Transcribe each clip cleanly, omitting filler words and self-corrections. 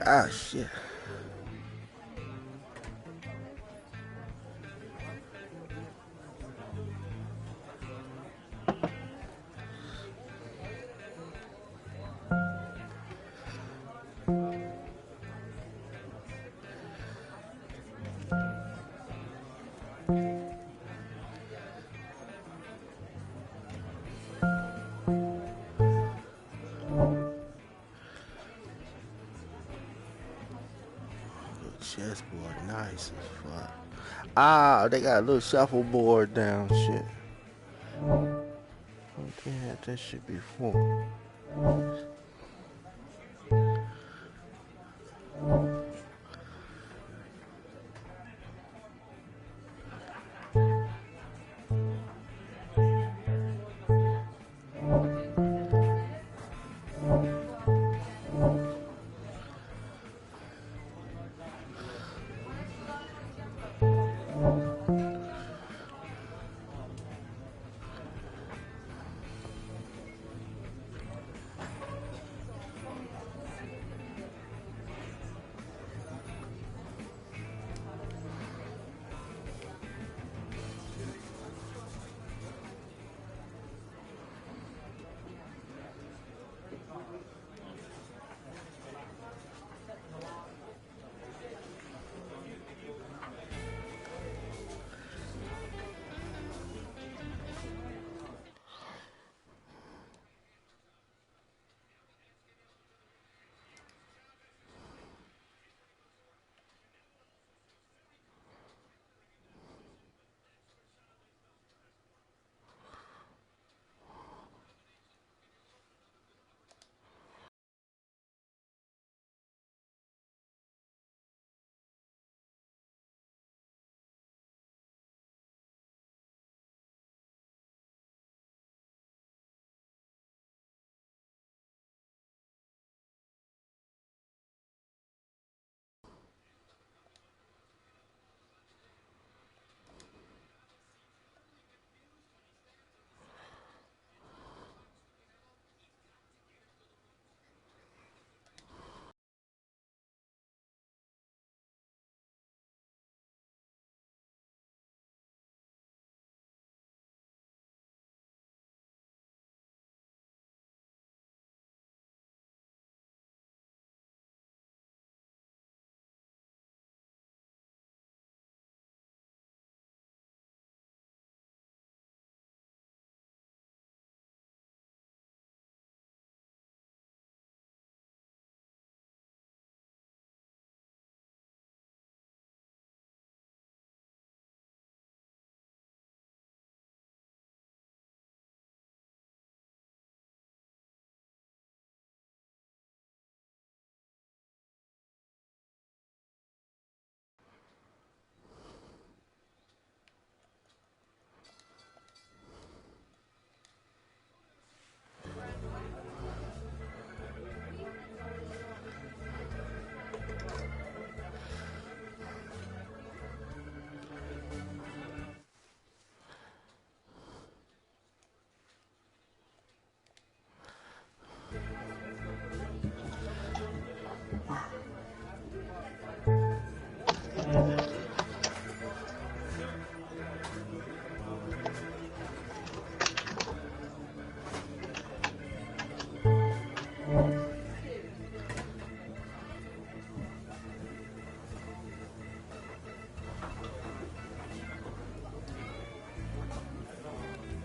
Ah, shit. Chessboard, nice as fuck. Ah, they got a little shuffleboard down shit. They had that shit before.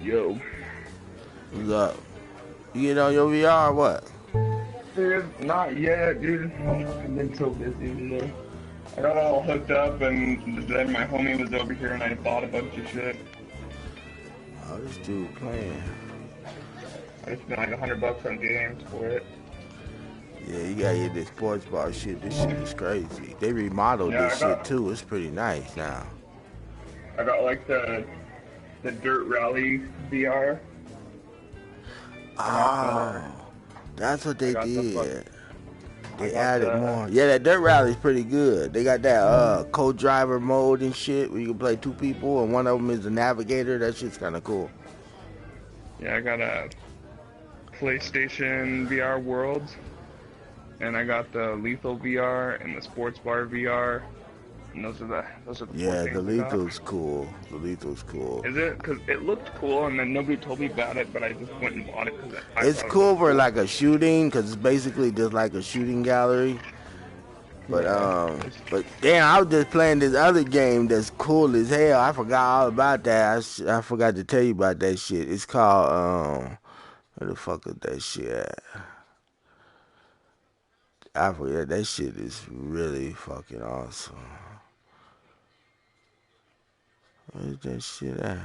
Yo. What's up? You get on your VR or what? Dude, not yet, dude. I've been so busy today. I got all hooked up and then my homie was over here and I bought a bunch of shit. Oh, this dude playing. I spent like $100 on games for it. Yeah, you gotta get this sports bar shit. This shit is crazy. They remodeled Yeah, this shit too. It's pretty nice now. I got like the Dirt Rally VR. Oh, that's what they I did. They got added more. Yeah, that Dirt Rally's pretty good. They got that co-driver mode and shit where you can play two people and one of them is the navigator. That shit's kind of cool. Yeah, I got a PlayStation VR Worlds. and I got the Lethal VR and the Sports Bar VR. And those are the four Yeah, the games I got. lethal's cool. The lethal's cool. Is it? Because it looked cool, and then nobody told me about it, but I just went and bought it because I It's thought it cool looked for cool. like a shooting, cause it's basically just like a shooting gallery. But Yeah. but damn, I was just playing this other game that's cool as hell. I forgot all about that. I forgot to tell you about that shit. It's called where the fuck is that shit at? I forget. That shit is really fucking awesome. Where's that shit at?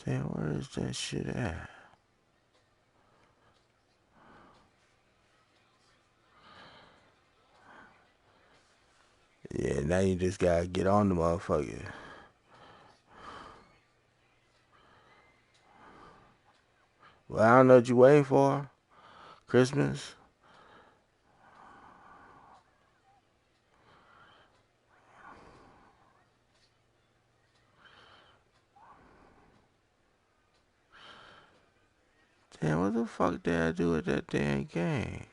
Damn, where is that shit at? Yeah, now you just gotta get on the motherfucker. Well, I don't know what you waiting for. Christmas? Damn, what the fuck did I do with that damn game?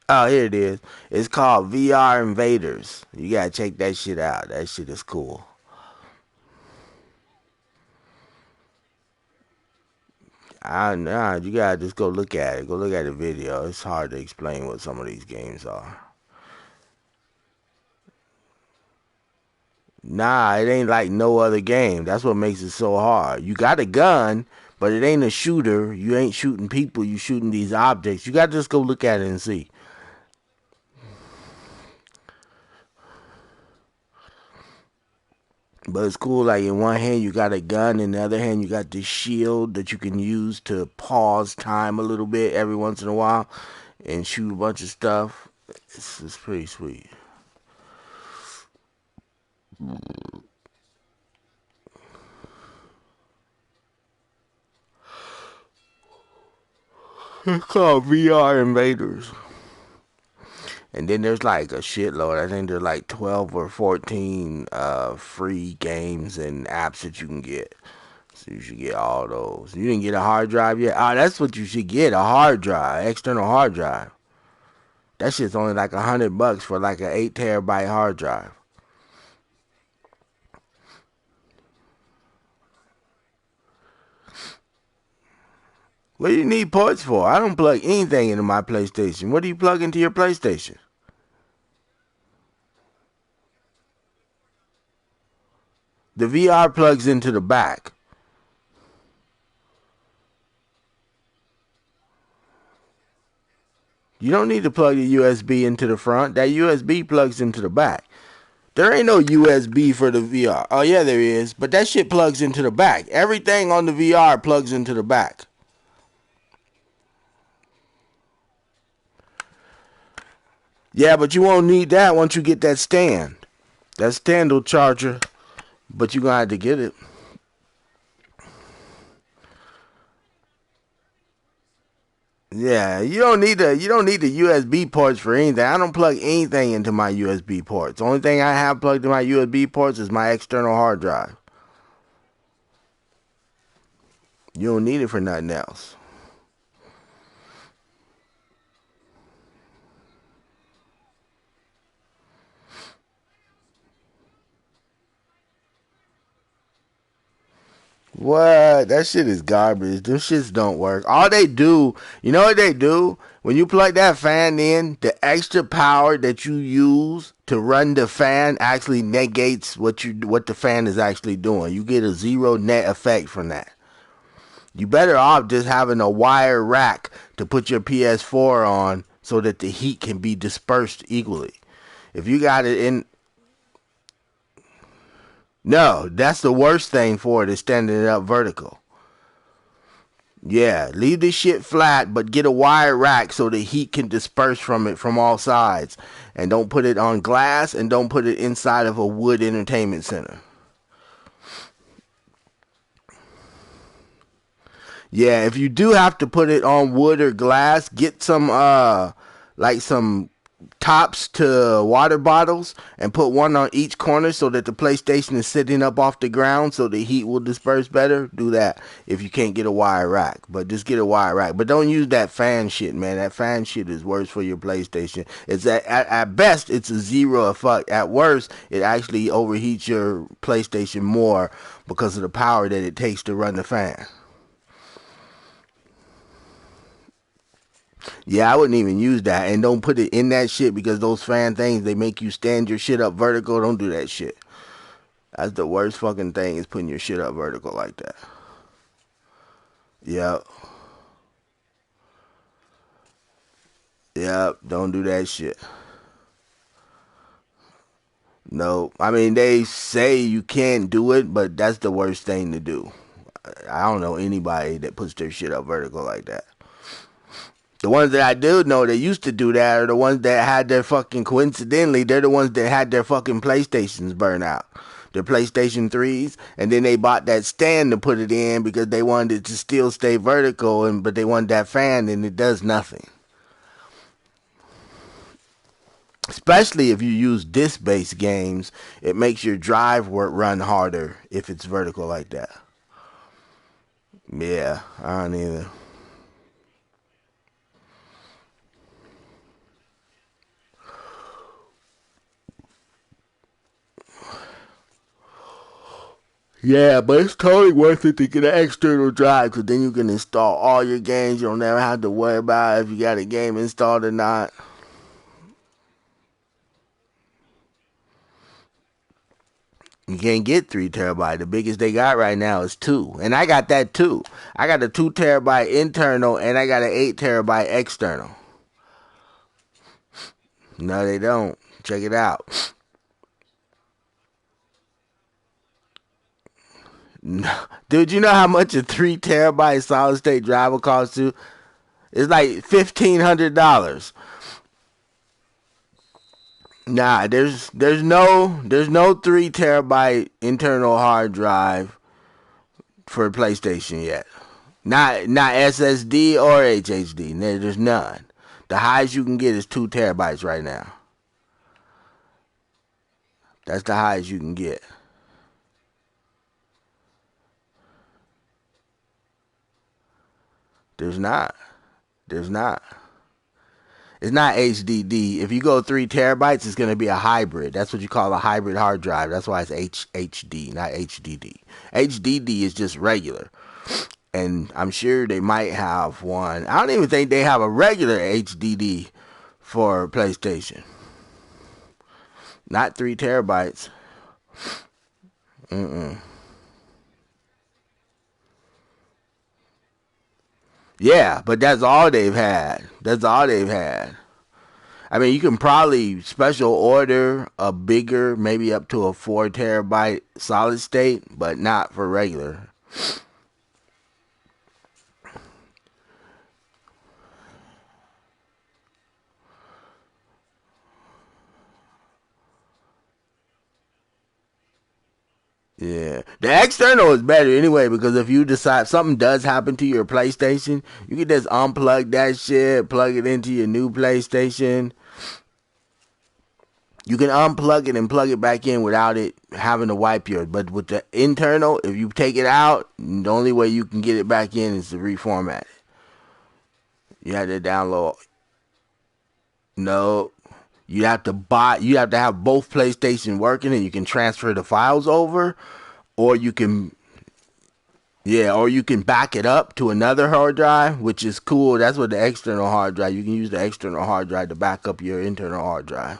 Oh, here it is. It's called VR Invaders. You gotta check that shit out. That shit is cool. I Nah, you gotta just go look at it. Go look at the video. It's hard to explain what some of these games are. Nah, it ain't like no other game. That's what makes it so hard. You got a gun, but it ain't a shooter. You ain't shooting people. You shooting these objects. You gotta just go look at it and see. But it's cool. Like in one hand you got a gun, in the other hand you got this shield that you can use to pause time a little bit every once in a while and shoot a bunch of stuff. It's pretty sweet. It's called VR Invaders. And then there's like a shitload. I think there's like 12 or 14 free games and apps that you can get. So you should get all those. You didn't get a hard drive yet? Ah, that's what you should get, a hard drive, external hard drive. That shit's only like $100 for like an 8 terabyte hard drive. What do you need ports for? I don't plug anything into my PlayStation. What do you plug into your PlayStation? The VR plugs into the back. You don't need to plug the USB into the front. That USB plugs into the back. There ain't no USB for the VR. Oh, yeah, there is. But that shit plugs into the back. Everything on the VR plugs into the back. Yeah, but you won't need that once you get that stand. That stand will charge you, but you're going to have to get it. Yeah, you don't need the USB ports for anything. I don't plug anything into my USB ports. The only thing I have plugged in my USB ports is my external hard drive. You don't need it for nothing else. What? That shit is garbage. Them shits don't work. All they do, you know what they do? When you plug that fan in, the extra power that you use to run the fan actually negates what the fan is actually doing. You get a zero net effect from that. You better off just having a wire rack to put your PS4 on so that the heat can be dispersed equally. If you got it in, no, that's the worst thing for it is standing it up vertical. Yeah, leave this shit flat, but get a wire rack so the heat can disperse from it from all sides. And don't put it on glass and don't put it inside of a wood entertainment center. Yeah, if you do have to put it on wood or glass, get some like some tops to water bottles and put one on each corner so that the PlayStation is sitting up off the ground so the heat will disperse better. Do that if you can't get a wire rack, but just get a wire rack. But don't use that fan shit, man. That fan shit is worse for your PlayStation. It's at best it's a zero effect. At worst, it actually overheats your PlayStation more because of the power that it takes to run the fan. Yeah, I wouldn't even use that. And don't put it in that shit because those fan things, they make you stand your shit up vertical. Don't do that shit. That's the worst fucking thing is putting your shit up vertical like that. Yep. Yep. Don't do that shit. No. I mean, they say you can't do it, but that's the worst thing to do. I don't know anybody that puts their shit up vertical like that. The ones that I do know that used to do that are the ones that had their fucking, coincidentally, they're the ones that had their fucking PlayStations burn out. Their PlayStation 3s, and then they bought that stand to put it in because they wanted it to still stay vertical, but they want that fan and it does nothing. Especially if you use disc-based games, it makes your drive work run harder if it's vertical like that. Yeah, I don't either. Yeah, but it's totally worth it to get an external drive because then you can install all your games. You don't never have to worry about if you got a game installed or not. You can't get 3 terabyte. The biggest they got right now is 2, and I got that too. I got a 2 terabyte internal, and I got an 8 terabyte external. No, they don't. Check it out. No. Dude, you know how much a 3 terabyte solid state drive will cost you? It's like $1,500. Nah, there's no 3 terabyte internal hard drive for PlayStation yet. Not SSD or HHD. There's none. The highest you can get is 2 terabytes right now. That's the highest you can get. There's not. There's not. It's not HDD. If you go 3 terabytes, it's going to be a hybrid. That's what you call a hybrid hard drive. That's why it's HD, not HDD. HDD is just regular. And I'm sure they might have one. I don't even think they have a regular HDD for PlayStation. Not 3 terabytes. Mm-mm. Yeah, but that's all they've had. That's all they've had. I mean, you can probably special order a bigger, maybe up to a 4 terabyte solid state, but not for regular. Yeah, the external is better anyway because if you decide something does happen to your PlayStation, you can just unplug that shit, plug it into your new PlayStation. You can unplug it and plug it back in without it having to wipe yours. But with the internal, if you take it out, the only way you can get it back in is to reformat it. You have to download. No, you have to buy. You have to have both PlayStation working, and you can transfer the files over, or you can, yeah, or you can back it up to another hard drive, which is cool. That's what the external hard drive. You can use the external hard drive to back up your internal hard drive.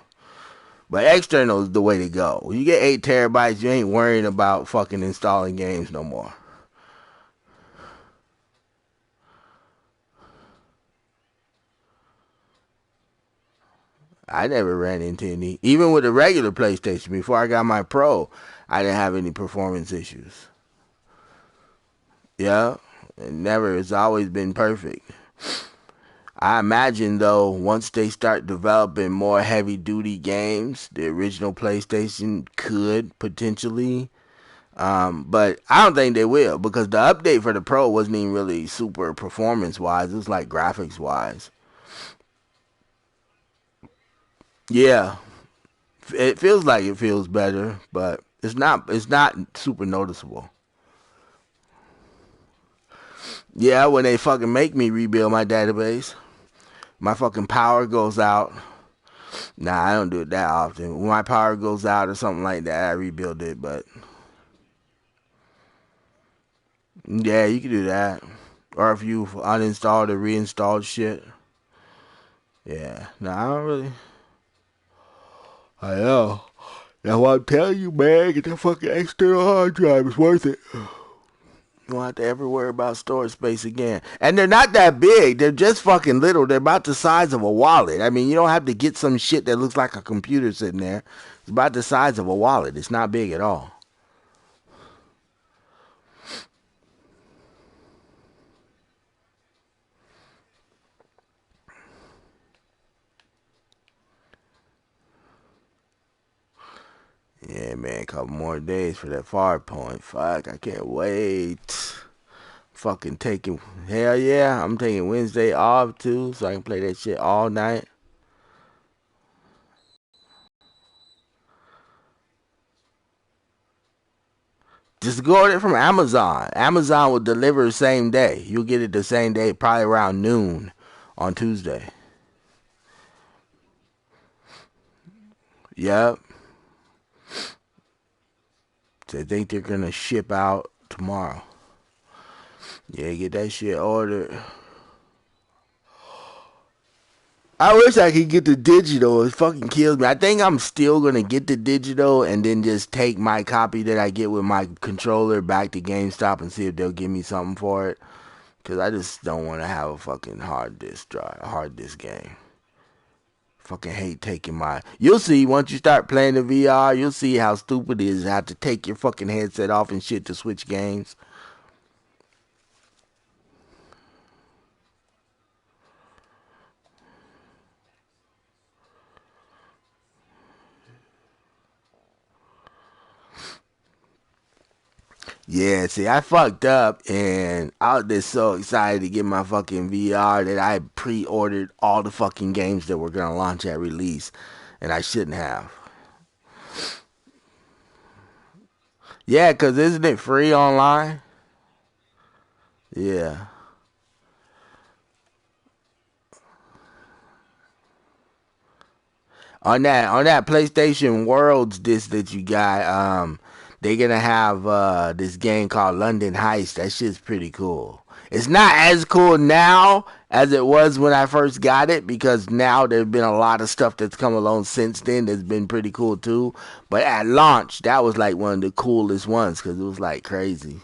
But external is the way to go. When you get 8 terabytes, you ain't worrying about fucking installing games no more. I never ran into any. Even with a regular PlayStation, before I got my Pro, I didn't have any performance issues. Yeah, it never. It's always been perfect. I imagine though, once they start developing more heavy duty games, the original PlayStation could potentially. But I don't think they will because the update for the Pro wasn't even really super performance wise. It was like graphics wise. Yeah, it feels like it feels better, but it's not. It's not super noticeable. Yeah, when they fucking make me rebuild my database, my fucking power goes out. Nah, I don't do it that often. When my power goes out or something like that, I rebuild it. But yeah, you can do that. Or if you uninstalled or reinstalled shit. Yeah, no, I don't really. I know. That's what I'm telling you, man. Get that fucking external hard drive. It's worth it. You don't have to ever worry about storage space again. And they're not that big. They're just fucking little. They're about the size of a wallet. I mean, you don't have to get some shit that looks like a computer sitting there. It's about the size of a wallet. It's not big at all. Yeah, man. A couple more days for that far point. Fuck, I can't wait. Fucking taking. Hell yeah. I'm taking Wednesday off too, so I can play that shit all night. Just go order it from Amazon. Amazon will deliver the same day. You'll get it the same day, probably around noon on Tuesday. Yep. They think they're gonna ship out tomorrow. Yeah, get that shit ordered. I wish I could get the digital. It fucking kills me. I think I'm still gonna get the digital and then just take my copy that I get with my controller back to GameStop and see if they'll give me something for it. Cause I just don't want to have a fucking hard disk drive, a hard disk game. Fucking hate taking my. You'll see once you start playing the VR. You'll see how stupid it is to have to take your fucking headset off and shit to switch games. Yeah, see, I fucked up and I was just so excited to get my fucking VR that I pre-ordered all the fucking games that were gonna launch at release, and I shouldn't have. Yeah, cause isn't it free online? Yeah. On that PlayStation Worlds disc that you got, they're gonna have this game called London Heist. That shit's pretty cool. It's not as cool now as it was when I first got it because now there's been a lot of stuff that's come along since then that's been pretty cool too. But at launch, that was like one of the coolest ones because it was like crazy.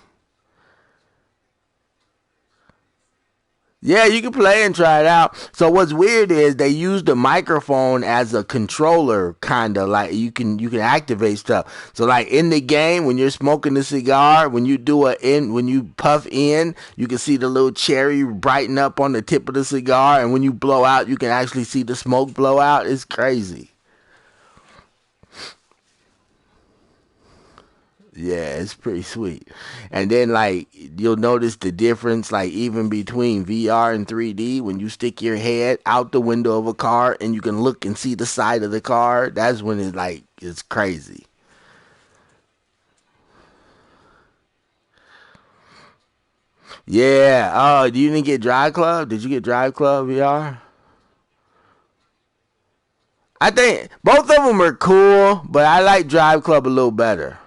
Yeah, you can play and try it out. So what's weird is they use the microphone as a controller, kind of like you can activate stuff. So like in the game, when you're smoking the cigar, when you puff in, you can see the little cherry brighten up on the tip of the cigar, and when you blow out, you can actually see the smoke blow out. It's crazy. Yeah, it's pretty sweet. And then like you'll notice the difference like even between VR and 3D when you stick your head out the window of a car and you can look and see the side of the car, that's when it's crazy. Yeah. Oh, do you didn't get Drive Club? Did you get Drive Club VR? I think both of them are cool, but I like Drive Club a little better.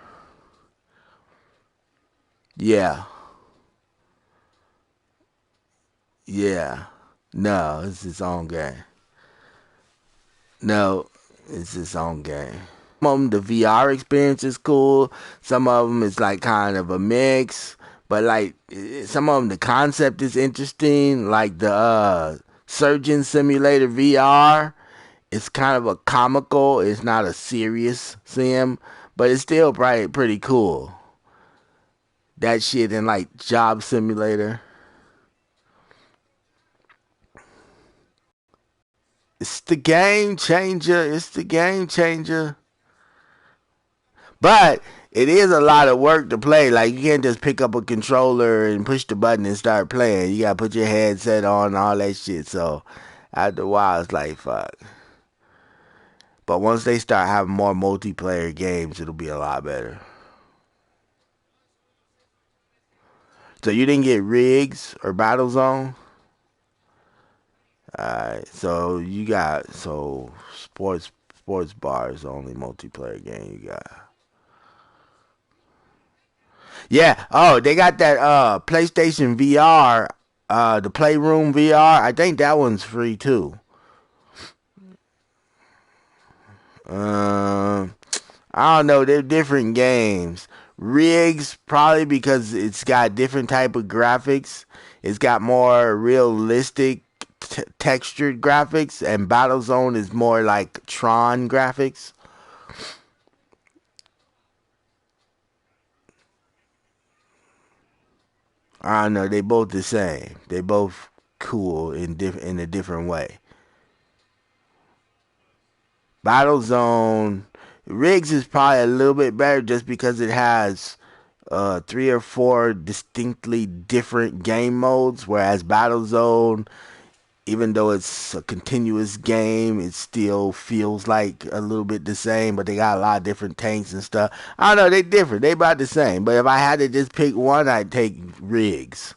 Yeah. Yeah. No, it's its own game. No, it's its own game. Some of them, the VR experience is cool. Some of them is like kind of a mix. But like some of them, the concept is interesting. Like the Surgeon Simulator VR, it's kind of a comical. It's not a serious sim, but it's still probably pretty cool. That shit and like Job Simulator. It's the game changer. It's the game changer. But it is a lot of work to play. Like you can't just pick up a controller and push the button and start playing. You gotta put your headset on and all that shit. So after a while, it's like fuck. But once they start having more multiplayer games, it'll be a lot better. So you didn't get Rigs or Battlezone? Alright, so you got sports bar is the only multiplayer game you got. Yeah. Oh, they got that PlayStation VR, the Playroom VR. I think that one's free too. Um, I don't know. They're different games. Rigs probably because it's got different type of graphics. It's got more realistic textured graphics, and Battlezone is more like Tron graphics. I don't know. They both the same. They both cool in a different way. Battlezone Rigs is probably a little bit better just because it has three or four distinctly different game modes, whereas Battlezone, even though it's a continuous game, it still feels like a little bit the same. But they got a lot of different tanks and stuff. I don't know, they different. They about the same. But if I had to just pick one, I'd take Rigs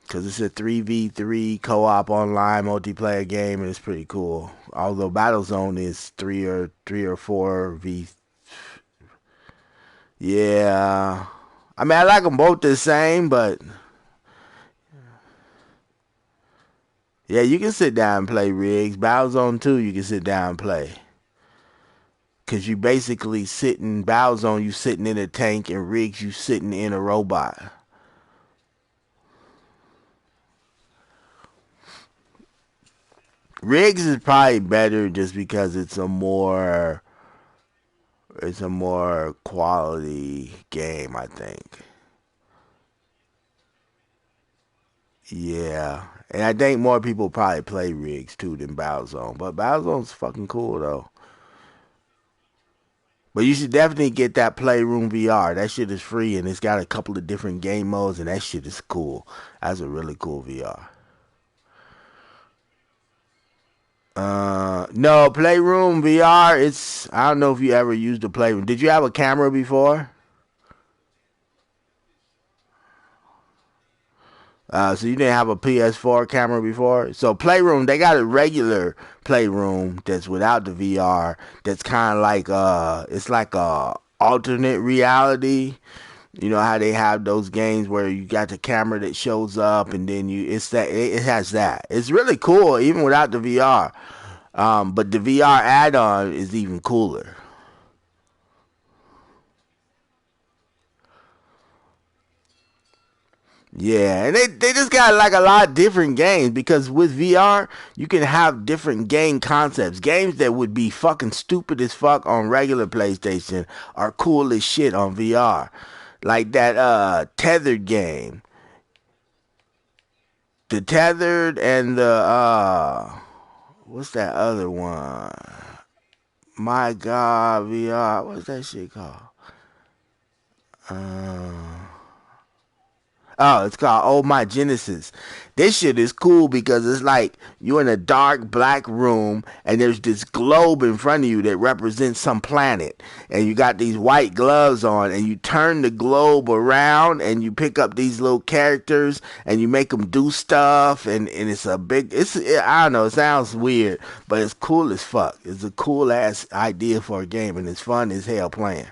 because it's a 3v3 co-op online multiplayer game and it's pretty cool. Although Battlezone is three or four v. Yeah, I mean I like them both the same, but yeah, you can sit down and play Rigs. Battlezone 2, you can sit down and play. Cause you basically sitting Battlezone, you sitting in a tank, and Rigs, you sitting in a robot. Rigs is probably better just because it's a more quality game, I think. Yeah. And I think more people probably play Rigs too than Battlezone. But Battlezone's fucking cool though. But you should definitely get that Playroom VR. That shit is free and it's got a couple of different game modes and that shit is cool. That's a really cool VR. No, Playroom VR, I don't know if you ever used the Playroom. Did you have a camera before? So you didn't have a PS4 camera before. So Playroom, they got a regular Playroom that's without the VR. That's kind of like it's like a alternate reality. You know how they have those games where you got the camera that shows up and then it has that. It's really cool even without the VR. But the VR add-on is even cooler. Yeah, and they just got like a lot of different games because with VR you can have different game concepts. Games that would be fucking stupid as fuck on regular PlayStation are cool as shit on VR. Like that tethered game. The tethered and the what's that other one? My God, VR. What's that shit called? Uh, Oh, it's called Oh My Genesis. This shit is cool because it's like you're in a dark black room and there's this globe in front of you that represents some planet. And you got these white gloves on and you turn the globe around and you pick up these little characters and you make them do stuff. And I don't know, it sounds weird, but it's cool as fuck. It's a cool ass idea for a game and it's fun as hell playing.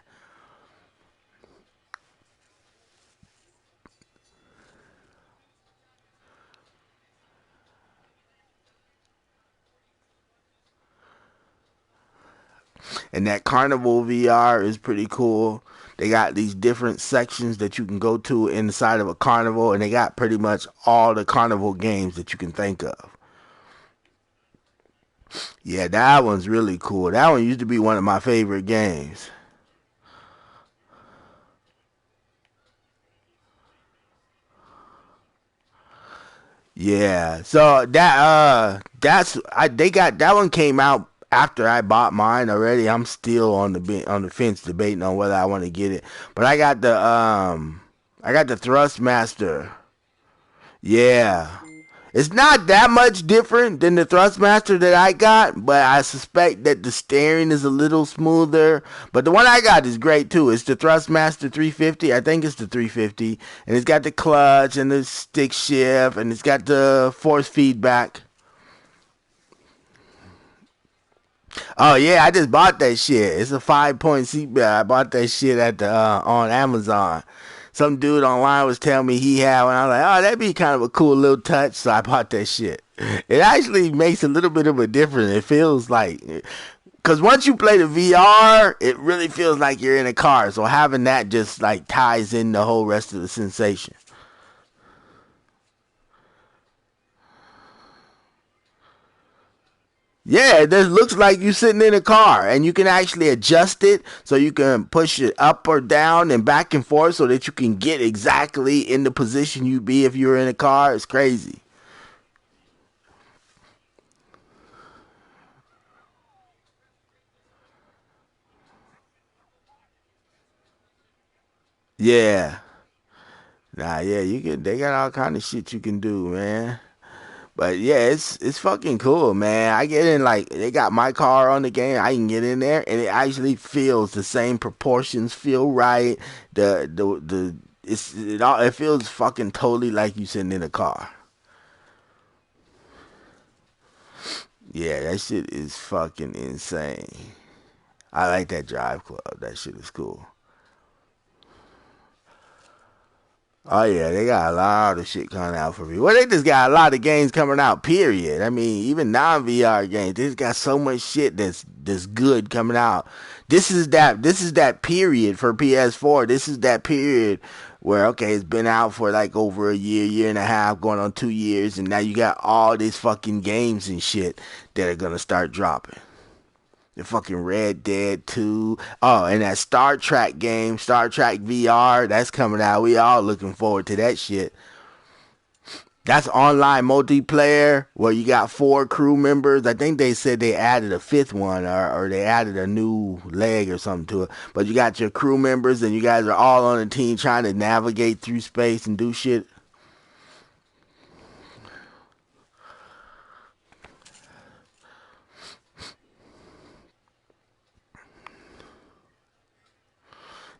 And that Carnival VR is pretty cool. They got these different sections that you can go to inside of a carnival, and they got pretty much all the carnival games that you can think of. Yeah, that one's really cool. That one used to be one of my favorite games. Yeah, so they got that one came out after I bought mine already. I'm still on the fence debating on whether I want to get it. But I got the Thrustmaster. Yeah. It's not that much different than the Thrustmaster that I got, but I suspect that the steering is a little smoother. But the one I got is great too. It's the Thrustmaster 350. I think it's the 350, and it's got the clutch and the stick shift, and it's got the force feedback. Oh yeah, I just bought that shit. It's a 5 point seatbelt. I bought that shit at the on Amazon. Some dude online was telling me he had one. I was like, oh, that'd be kind of a cool little touch. So I bought that shit. It actually makes a little bit of a difference. It feels like, because once you play the VR, it really feels like you're in a car. So having that just like ties in the whole rest of the sensation. Yeah, it just looks like you sitting in a car, and you can actually adjust it so you can push it up or down and back and forth so that you can get exactly in the position you'd be if you were in a car. It's crazy. Yeah. Nah, yeah, you can. They got all kind of shit you can do, man. But yeah, it's fucking cool, man. I get in like they got my car on the game. I can get in there, and it actually feels the same proportions feel right. The it feels fucking totally like you sitting in a car. Yeah, that shit is fucking insane. I like that Drive Club. That shit is cool. Oh yeah, they got a lot of shit coming out for me. Well, they just got a lot of games coming out. Period. I mean, even non VR games, they just got so much shit that's good coming out. This is that period for PS4. This is that period where okay, it's been out for like over a year, year and a half, going on 2 years, and now you got all these fucking games and shit that are gonna start dropping. The fucking Red Dead 2. Oh, and that Star Trek game, Star Trek VR, that's coming out. We all looking forward to that shit. That's online multiplayer where you got 4 crew members. I think they said they added a fifth one or they added a new leg or something to it. But you got your crew members and you guys are all on a team trying to navigate through space and do shit.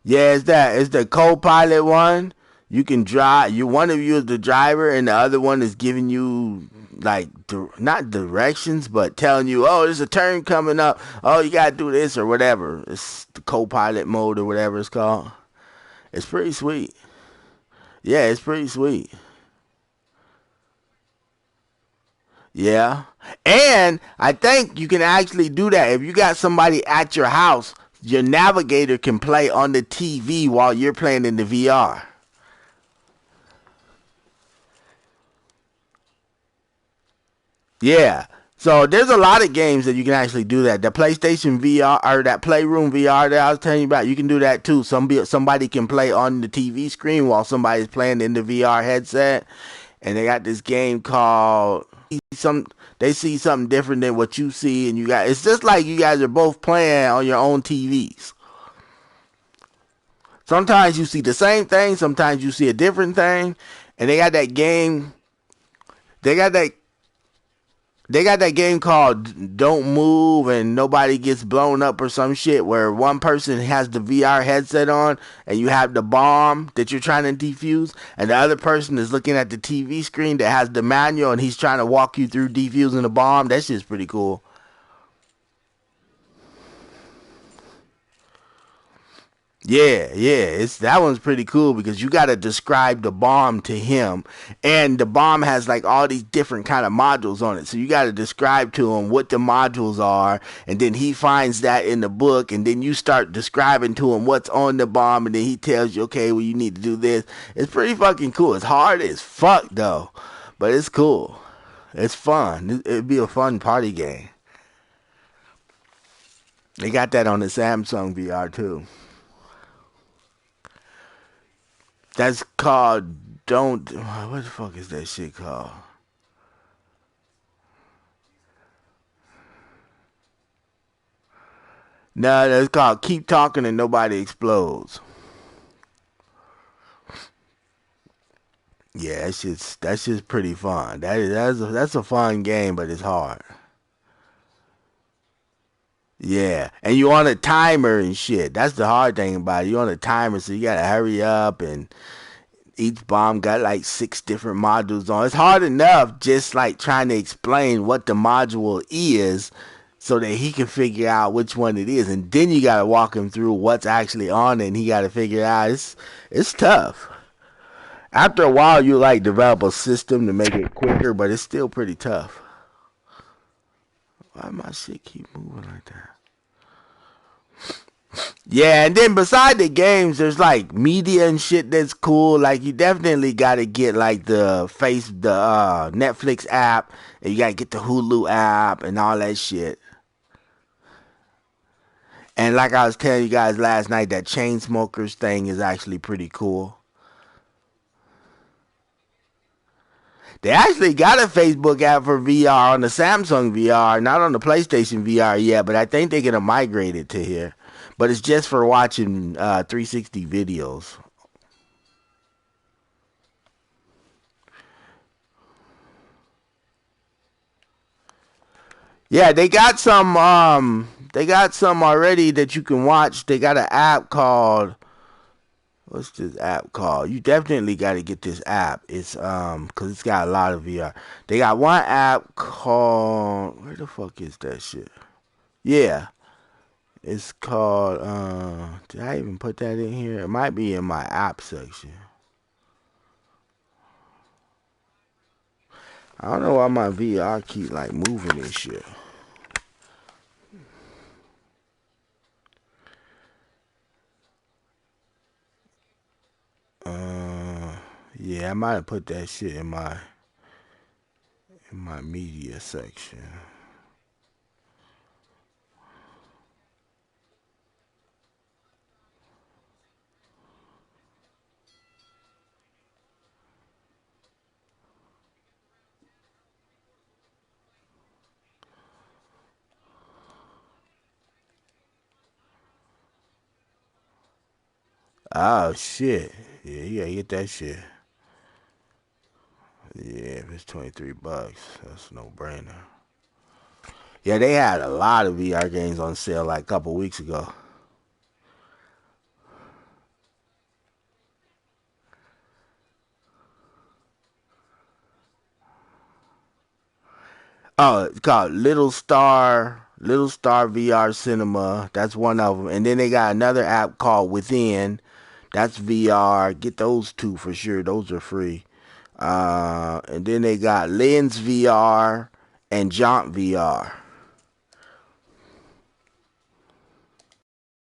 Yeah, it's that. It's the co-pilot one. You can drive. You one of you is the driver, and the other one is giving you like not directions, but telling you, oh, there's a turn coming up. Oh, you gotta do this or whatever. It's the co-pilot mode or whatever it's called. It's pretty sweet. Yeah, it's pretty sweet. Yeah, and I think you can actually do that if you got somebody at your house. Your navigator can play on the TV while you're playing in the VR. Yeah. So there's a lot of games that you can actually do that. The PlayStation VR or that Playroom VR that I was telling you about, you can do that too. Somebody can play on the TV screen while somebody's playing in the VR headset. And they got this game called some. They see something different than what you see, and you got. It's just like you guys are both playing on your own TVs. Sometimes you see the same thing. Sometimes you see a different thing. And they got that game. They got that They got that game called Don't Move and Nobody Gets Blown Up or some shit where one person has the VR headset on and you have the bomb that you're trying to defuse and the other person is looking at the TV screen that has the manual and he's trying to walk you through defusing the bomb. That shit's pretty cool. Yeah, yeah, it's that one's pretty cool because you got to describe the bomb to him, and the bomb has like all these different kind of modules on it. So you got to describe to him what the modules are, and then he finds that in the book, and then you start describing to him what's on the bomb, and then he tells you, okay, well you need to do this. It's pretty fucking cool. It's hard as fuck though, but it's cool. It's fun. It'd be a fun party game. They got that on the Samsung VR too. That's called Don't. What the fuck is that shit called? No, that's called Keep Talking and Nobody Explodes. Yeah, that's just pretty fun. That's a fun game, but it's hard. Yeah, and you on a timer and shit. That's the hard thing about it. You on a timer, so you gotta hurry up, and each bomb got like 6 different modules on. It's hard enough just like trying to explain what the module is, so that he can figure out which one it is, and then you gotta walk him through what's actually on it, and he gotta figure it out. It's tough. After a while, you like develop a system to make it quicker, but it's still pretty tough. Why my shit keep moving like that? Yeah, and then beside the games, there's like media and shit that's cool. Like you definitely got to get like the Netflix app, and you got to get the Hulu app and all that shit. And like I was telling you guys last night, that chain smokers thing is actually pretty cool. They actually got a Facebook app for VR on the Samsung VR, not on the PlayStation VR yet, but I think they're gonna migrate it to here. But it's just for watching 360 videos. Yeah, they got some already that you can watch. They got an app called, what's this app called? You definitely got to get this app. It's cuz it's got a lot of VR. They got one app called, where the fuck is that shit? Yeah, it's called did I even put that in here? It might be in my app section. I don't know why my VR keep like moving and shit. Uh yeah, I might have put that shit in my media section. Oh shit. Yeah, you gotta get that shit. Yeah, if it's $23, that's no brainer. Yeah, they had a lot of VR games on sale like a couple weeks ago. Oh, it's called Little Star VR Cinema. That's one of them. And then they got another app called Within. That's VR. Get those two for sure. Those are free. And then they got Lens VR and Jaunt VR.